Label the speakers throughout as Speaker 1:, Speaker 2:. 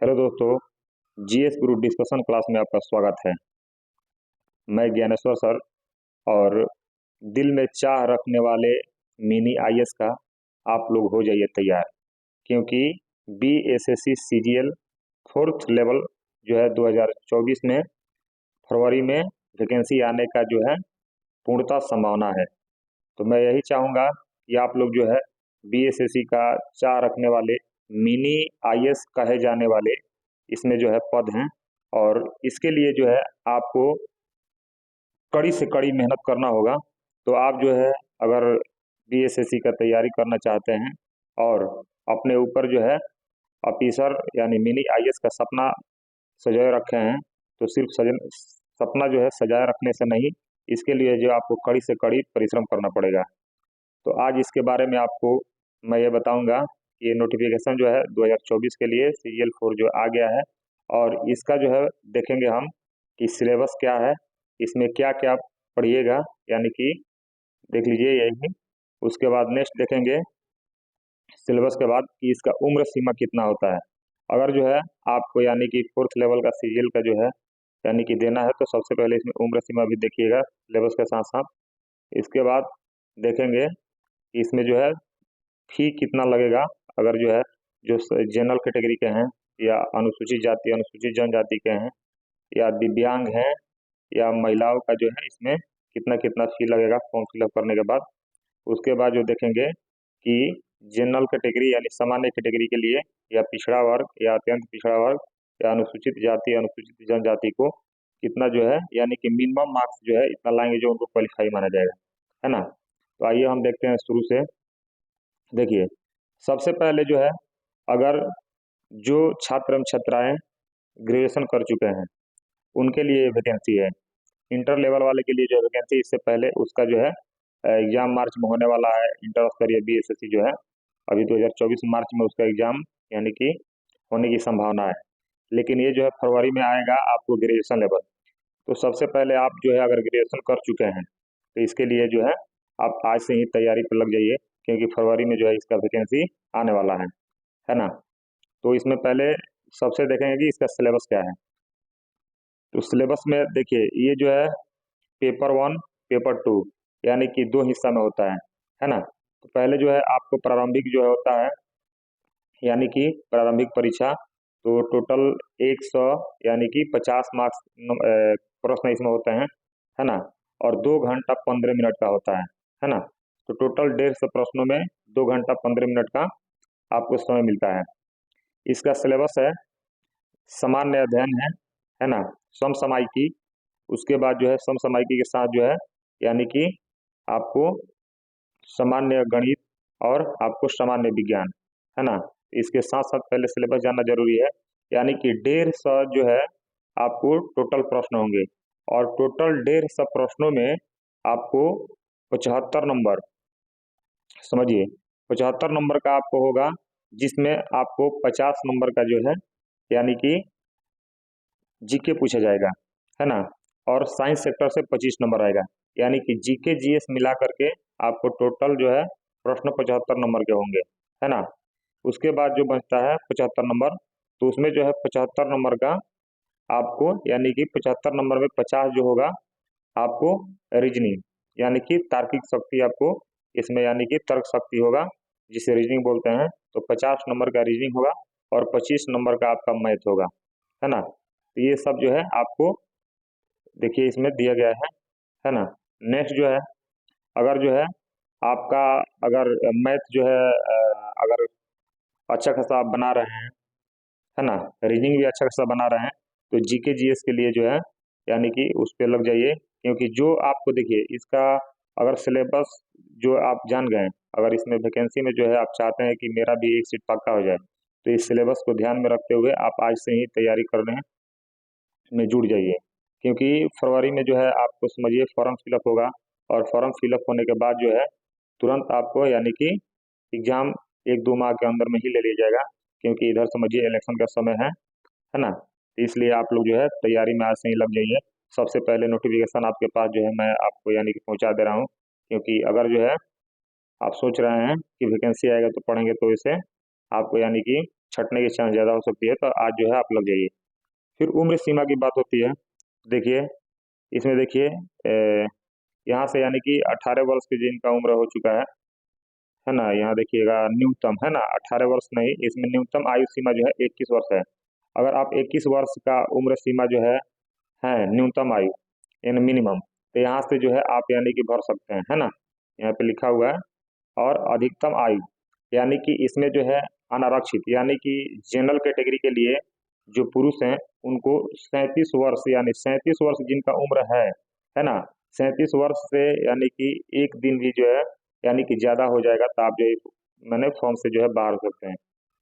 Speaker 1: Hello दोस्तों, GS गुरु discussion class में आपका स्वागत है। मैं ज्ञानेश्वर सर और दिल में चाह रखने वाले मिनी आईएएस का आप लोग हो जाइए तैयार, क्योंकि बीएसएससी सीजीएल फोर्थ लेवल जो है 2024 में फरवरी में वैकेंसी आने का जो है पूर्णतः संभावना है। तो मैं यही चाहूँगा कि आप लोग जो है बीएसएससी का चाह रखने वाले मिनी आईएएस कहे जाने वाले इसमें जो है पद हैं, और इसके लिए जो है आपको कड़ी से कड़ी मेहनत करना होगा। तो आप जो है अगर बीएसएससी का तैयारी करना चाहते हैं और अपने ऊपर जो है ऑफिसर यानी मिनी आईएएस का सपना सजाए रखे हैं, तो सिर्फ सपना जो है सजाए रखने से नहीं, इसके लिए जो आपको कड़ी से कड़ी परिश्रम करना पड़ेगा। तो आज इसके बारे में आपको मैं ये बताऊंगा कि ये नोटिफिकेशन जो है 2024 के लिए सीजीएल 4 जो आ गया है, और इसका जो है देखेंगे हम कि सिलेबस क्या है, इसमें क्या क्या पढ़िएगा, यानी कि देख लीजिए यही। उसके बाद नेक्स्ट देखेंगे सिलेबस के बाद कि इसका उम्र सीमा कितना होता है। अगर जो है आपको यानी कि फोर्थ लेवल का सीजीएल का जो है यानी कि देना है, तो सबसे पहले इसमें उम्र सीमा भी देखिएगा सिलेबस के साथ साथ। इसके बाद देखेंगे कि इसमें जो है फी कितना लगेगा। अगर जो है जो जनरल कैटेगरी के हैं या अनुसूचित जाति अनुसूचित जनजाति के हैं या दिव्यांग हैं या महिलाओं का जो है इसमें कितना कितना फी लगेगा फॉर्म फिलअप करने के बाद। उसके बाद जो देखेंगे कि जनरल कैटेगरी यानी सामान्य कैटेगरी के लिए या पिछड़ा वर्ग या अत्यंत पिछड़ा वर्ग या अनुसूचित जाति अनुसूचित जनजाति को कितना जो है यानी कि मिनिमम मार्क्स जो है इतना लाएंगे जो उनको क्वालिफाई माना जाएगा, है ना। तो आइए हम देखते हैं शुरू से। देखिए, सबसे पहले जो है अगर जो छात्र एवं छात्राएं ग्रेजुएशन कर चुके हैं उनके लिए वैकेंसी है। इंटर लेवल वाले के लिए जो वैकेंसी इससे पहले उसका जो है एग्जाम मार्च में होने वाला है। इंटर स्तरीय बीएसएससी जो है अभी 2024 मार्च में उसका एग्जाम यानी कि होने की संभावना है, लेकिन ये जो है फरवरी में आएगा आपको ग्रेजुएशन लेवल। तो सबसे पहले आप जो है अगर ग्रेजुएशन कर चुके हैं तो इसके लिए जो है आप आज से ही तैयारी पर लग जाइए, क्योंकि फरवरी में जो है इसका वैकेंसी आने वाला है ना। तो इसमें पहले सबसे देखेंगे कि इसका सिलेबस क्या है। तो सिलेबस में देखिए ये जो है पेपर 1 पेपर 2 यानी कि दो हिस्सा में होता है ना। तो पहले जो है आपको प्रारंभिक जो है होता है यानी कि प्रारंभिक परीक्षा। तो टोटल 100 यानी कि 50 मार्क्स प्रश्न इसमें होते हैं, है ना। और 2 घंटा 15 मिनट का होता है ना। तो टोटल 150 प्रश्नों में 2 घंटा 15 मिनट का आपको समय मिलता है। इसका सिलेबस है सामान्य अध्ययन है ना, समसामयिकी। उसके बाद जो है समसामयिकी के साथ जो है यानी कि आपको सामान्य गणित और आपको सामान्य विज्ञान, है ना। इसके साथ साथ पहले सिलेबस जानना जरूरी है, यानी कि 150 जो है आपको टोटल प्रश्न होंगे, और टोटल 150 प्रश्नों में आपको 75 नंबर, समझिए 75 नंबर का आपको होगा, जिसमें आपको 50 नंबर का जो है यानी कि जीके पूछा जाएगा, है ना। और साइंस सेक्टर से 25 नंबर आएगा, यानी कि जीके जीएस मिला करके आपको टोटल जो है प्रश्न 75 नंबर के होंगे, है ना। उसके बाद जो बचता है 75 नंबर, तो उसमें जो है 75 नंबर का आपको यानी कि 75 नंबर में 50 जो होगा आपको रीजनिंग यानी कि तार्किक शक्ति आपको इसमें यानी कि तर्क शक्ति होगा, जिसे रीजनिंग बोलते हैं। तो 50 नंबर का रीजनिंग होगा और 25 नंबर का आपका मैथ होगा, है ना। तो ये सब जो है आपको देखिए इसमें दिया गया है ना। नेक्स्ट जो है अगर जो है आपका अगर मैथ जो है अगर अच्छा खासा आप बना रहे हैं, है ना, रीजनिंग भी अच्छा खासा बना रहे हैं, तो जीके जीएस के लिए जो है यानी कि उस पर लग जाइए। क्योंकि जो आपको देखिए इसका अगर सिलेबस जो आप जान गए, अगर इसमें वैकेंसी में जो है आप चाहते हैं कि मेरा भी एक सीट पक्का हो जाए, तो इस सिलेबस को ध्यान में रखते हुए आप आज से ही तैयारी करने में जुट जाइए। क्योंकि फरवरी में जो है आपको समझिए फॉर्म फिलअप होगा, और फॉर्म फिलअप होने के बाद जो है तुरंत आपको यानी कि एग्जाम 1-2 माह के अंदर में ही ले लिया जाएगा, क्योंकि इधर समझिए इलेक्शन का समय है ना। तो इसलिए आप लोग जो है तैयारी में आज से ही लग जाइए। सबसे पहले नोटिफिकेशन आपके पास जो है मैं आपको यानी कि पहुंचा दे रहा हूँ, क्योंकि अगर जो है आप सोच रहे हैं कि वैकेंसी आएगा तो पढ़ेंगे, तो इसे आपको यानी कि छटने की चांस ज़्यादा हो सकती है, तो आज जो है आप लग जाइए। फिर उम्र सीमा की बात होती है। देखिए, इसमें देखिए यहाँ से यानी कि 18 वर्ष की जिनका उम्र हो चुका है ना? यहाँ देखिएगा न्यूनतम, है ना? 18 वर्ष नहीं, इसमें न्यूनतम आयु सीमा जो है 21 वर्ष है। अगर आप 21 वर्ष का उम्र सीमा जो है न्यूनतम आयु यानी मिनिमम, तो यहाँ से जो है आप यानी कि भर सकते हैं, है ना? यहाँ पे लिखा हुआ है। और अधिकतम आयु यानी कि इसमें जो है अनारक्षित यानी कि जनरल कैटेगरी के लिए जो पुरुष हैं उनको 37 वर्ष यानी 37 वर्ष जिनका उम्र है ना? 37 वर्ष से यानी कि एक दिन भी जो है यानी कि ज़्यादा हो जाएगा तो आप जो है मैंने फॉर्म से जो है बाहर हो सकते हैं।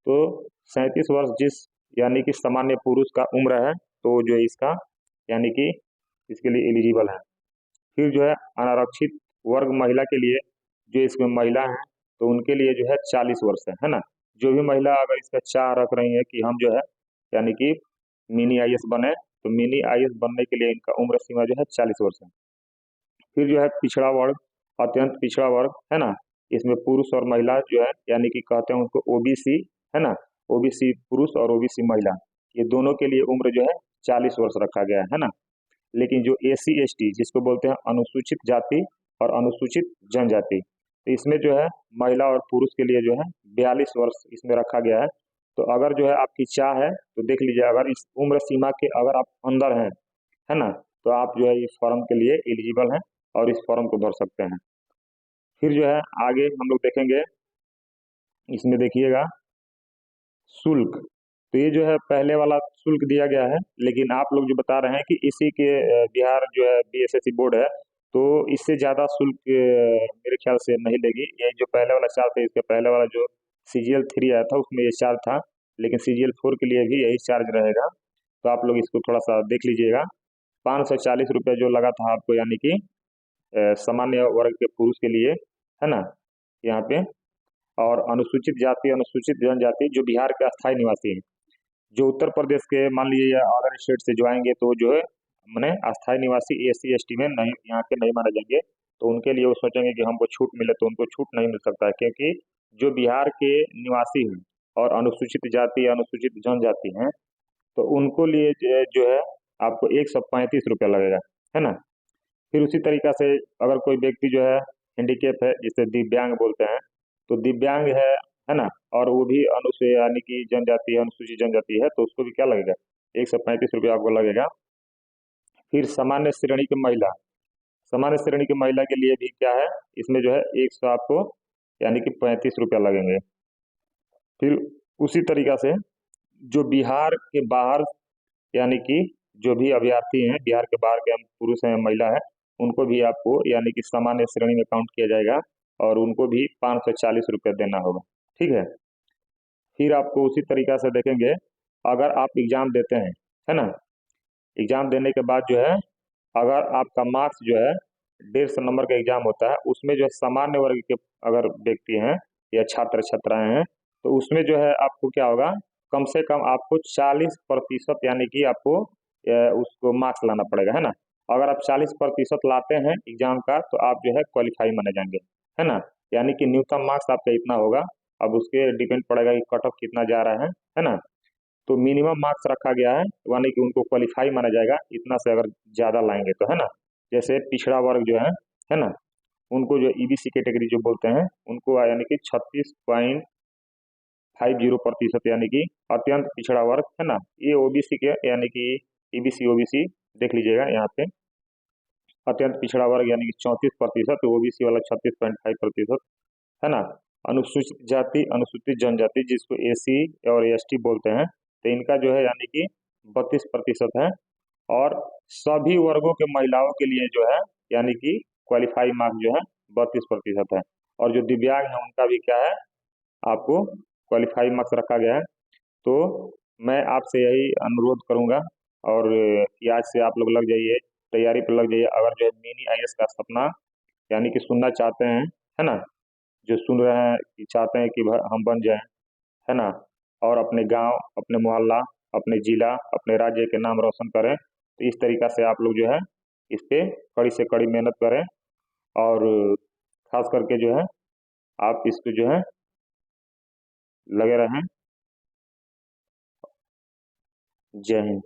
Speaker 1: तो 37 वर्ष जिस यानी कि सामान्य पुरुष का उम्र है, तो जो है इसका यानी कि इसके लिए एलिजिबल है। फिर जो है अनारक्षित वर्ग महिला के लिए, जो इसमें महिला हैं तो उनके लिए जो है 40 वर्ष है ना? जो भी महिला अगर इसका चाह रख रही है कि हम जो है यानी कि मिनी आईएएस बने, तो मिनी आईएएस बनने के लिए इनका उम्र सीमा जो है 40 वर्ष है। फिर जो है पिछड़ा वर्ग, अत्यंत पिछड़ा वर्ग, है ना? इसमें पुरुष और महिला जो है यानी कि कहते हैं उनको ओबीसी, है ना? ओबीसी पुरुष और ओबीसी महिला, ये दोनों के लिए उम्र जो है 40 वर्ष रखा गया है ना? लेकिन जो एसी एसटी जिसको बोलते हैं अनुसूचित जाति और अनुसूचित जनजाति, तो इसमें जो है महिला और पुरुष के लिए जो है 42 वर्ष इसमें रखा गया है। तो अगर जो है आपकी चाह है तो देख लीजिए, अगर इस उम्र सीमा के अगर आप अंदर हैं, है ना, तो आप जो है इस फॉर्म के लिए एलिजिबल हैं और इस फॉर्म को भर सकते हैं। फिर जो है आगे हम लोग देखेंगे, इसमें देखिएगा शुल्क। तो ये जो है पहले वाला शुल्क दिया गया है, लेकिन आप लोग जो बता रहे हैं कि इसी के बिहार जो है बीएसएससी बोर्ड है, तो इससे ज़्यादा शुल्क मेरे ख्याल से नहीं लेगी। ये जो पहले वाला चार्ज था, इसके पहले वाला जो CGL 3 आया था उसमें ये चार्ज था, लेकिन CGL 4 के लिए भी यही चार्ज रहेगा। तो आप लोग इसको थोड़ा सा देख लीजिएगा। 540 रुपये जो लगा था आपको यानी कि सामान्य वर्ग के पुरुष के लिए, है ना, यहाँ पे। और अनुसूचित जाति अनुसूचित जनजाति जो बिहार के अस्थायी निवासी हैं, जो उत्तर प्रदेश के मान लीजिए या अदर स्टेट से जो आएंगे, तो जो है मैंने अस्थायी निवासी एससी एसटी में नहीं, यहाँ के नहीं माने जाएंगे। तो उनके लिए वो सोचेंगे कि हमको छूट मिले, तो उनको छूट नहीं मिल सकता है, क्योंकि जो बिहार के निवासी हैं और अनुसूचित जाति अनुसूचित जनजाति हैं, तो उनको लिए जो है आपको 135 रुपया लगेगा, है ना। फिर उसी तरीका से अगर कोई व्यक्ति जो है हैंडीकेप है, जिसे दिव्यांग बोलते हैं, तो दिव्यांग है ना, और वो भी अनुसूचित यानी कि जनजाति है, अनुसूचित जनजाति है, तो उसको भी क्या लगेगा, 135 रुपया आपको लगेगा। फिर सामान्य श्रेणी की महिला, सामान्य श्रेणी की महिला के लिए भी क्या है, इसमें जो है 100 आपको यानी कि 35 रुपया लगेंगे। फिर उसी तरीका से जो बिहार के बाहर यानी कि जो भी अभ्यर्थी हैं बिहार के बाहर के, हम पुरुष हैं महिला है, उनको भी आपको यानी कि सामान्य श्रेणी में काउंट किया जाएगा और उनको भी 540 रुपये देना होगा, ठीक है। फिर आपको उसी तरीका से देखेंगे, अगर आप एग्जाम देते हैं, है ना, एग्जाम देने के बाद जो है अगर आपका मार्क्स जो है 150 नंबर का एग्जाम होता है, उसमें जो है सामान्य वर्ग के अगर व्यक्ति हैं या छात्र छात्राएं हैं, तो उसमें जो है आपको क्या होगा, कम से कम आपको 40% यानी कि आपको उसको मार्क्स लाना पड़ेगा, है ना। अगर आप 40% लाते हैं एग्जाम का, तो आप जो है क्वालिफाई माने जाएंगे, है ना। यानी कि न्यूनतम मार्क्स आपका इतना होगा, अब उसके डिपेंड पड़ेगा कि कट ऑफ कितना जा रहा है ना। तो मिनिमम मार्क्स रखा गया है, यानी कि उनको क्वालिफाई माना जाएगा इतना से अगर ज्यादा लाएंगे तो, है ना। जैसे पिछड़ा वर्ग जो है ना, उनको जो ईबीसी कैटेगरी जो बोलते हैं, उनको यानी कि 36.50% यानी कि अत्यंत पिछड़ा वर्ग, है ना। ये ओबीसी के यानी कि ईबीसी ओबीसी देख लीजिएगा यहाँ पे, अत्यंत पिछड़ा वर्ग यानी कि 34%, ओबीसी वाला 36.5%, है ना। अनुसूचित जाति अनुसूचित जनजाति जिसको एसी और एसटी बोलते हैं, तो इनका जो है यानी कि 32% है। और सभी वर्गों के महिलाओं के लिए जो है यानी कि क्वालिफाई मार्क्स जो है 32% है। और जो दिव्यांग है उनका भी क्या है, आपको क्वालिफाई मार्क्स रखा गया है। तो मैं आपसे यही अनुरोध करूंगा, और कि आज से आप लोग लग जाइए, तैयारी पर लग जाइए। अगर जो है मिनी आईएएस का सपना यानी कि सुनना चाहते हैं, है ना, जो सुन रहे हैं कि चाहते हैं कि हम बन जाएं, है ना, और अपने गांव, अपने मोहल्ला, अपने जिला, अपने राज्य के नाम रोशन करें, तो इस तरीका से आप लोग जो है इस पे कड़ी से कड़ी मेहनत करें। और खास करके जो है आप इस पे जो है लगे रहें। जय हिंद।